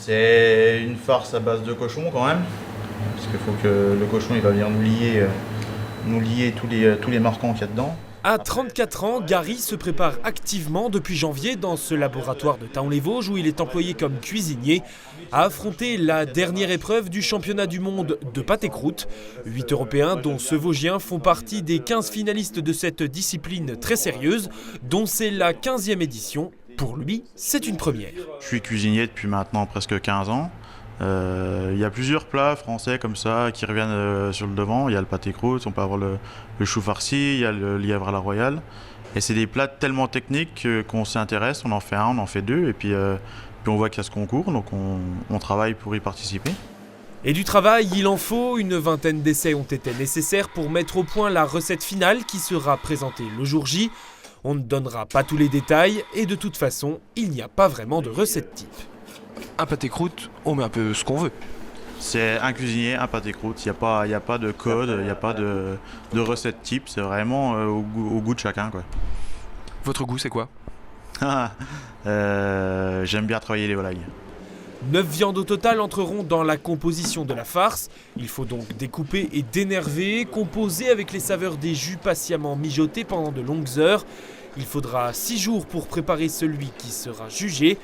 C'est une farce à base de cochon quand même, parce qu'il faut que le cochon il va venir nous lier tous les marquants qu'il y a dedans. À 34 ans, Gary se prépare activement depuis janvier dans ce laboratoire de Thaon-les-Vosges où il est employé comme cuisinier à affronter la dernière épreuve du championnat du monde de pâte et croûte. 8 Européens, dont ce Vosgien, font partie des 15 finalistes de cette discipline très sérieuse, dont c'est la 15e édition. Pour lui, c'est une première. Je suis cuisinier depuis maintenant presque 15 ans. Il y a plusieurs plats français comme ça qui reviennent sur le devant. Il y a le pâté croûte, on peut avoir le chou farci, il y a le lièvre à la royale. Et c'est des plats tellement techniques qu'on s'y intéresse, on en fait un, on en fait deux, et puis on voit qu'il y a ce concours, donc on travaille pour y participer. Et du travail, il en faut. Une vingtaine d'essais ont été nécessaires pour mettre au point la recette finale qui sera présentée le jour J. On ne donnera pas tous les détails et de toute façon, il n'y a pas vraiment de recette type. Un pâté croûte, on met un peu ce qu'on veut. C'est un cuisinier, un pâté croûte, il n'y a pas de code, il n'y a pas de recette type, c'est vraiment au goût de chacun, quoi. Votre goût, c'est quoi? J'aime bien travailler les volailles. 9 viandes au total entreront dans la composition de la farce. Il faut donc découper et dénerver, composer avec les saveurs des jus patiemment mijotés pendant de longues heures. Il faudra 6 jours pour préparer celui qui sera jugé.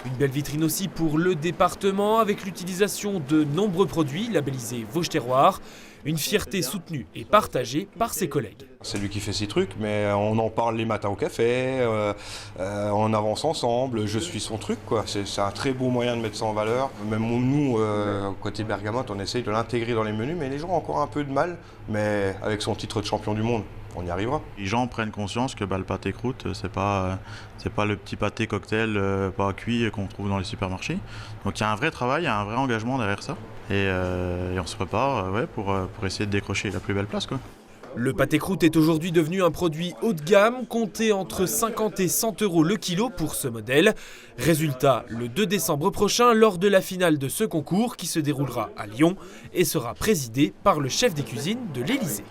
Une belle vitrine aussi pour le département avec l'utilisation de nombreux produits labellisés Vosges Terroir. Une fierté soutenue et partagée par ses collègues. C'est lui qui fait ses trucs, mais on en parle les matins au café, on avance ensemble, je suis son truc, quoi. C'est un très beau moyen de mettre ça en valeur. Même nous, côté Bergamote, on essaye de l'intégrer dans les menus, mais les gens ont encore un peu de mal. Mais avec son titre de champion du monde, on y arrivera. Les gens prennent conscience que le pâté croûte, c'est pas le petit pâté cocktail pas cuit qu'on trouve dans les supermarchés. Donc il y a un vrai travail, il y a un vrai engagement derrière ça. Et on se prépare pour essayer de décrocher la plus belle place, quoi. Le pâté croûte est aujourd'hui devenu un produit haut de gamme, compté entre 50 et 100 € le kilo pour ce modèle. Résultat, le 2 décembre prochain, lors de la finale de ce concours qui se déroulera à Lyon et sera présidé par le chef des cuisines de l'Élysée.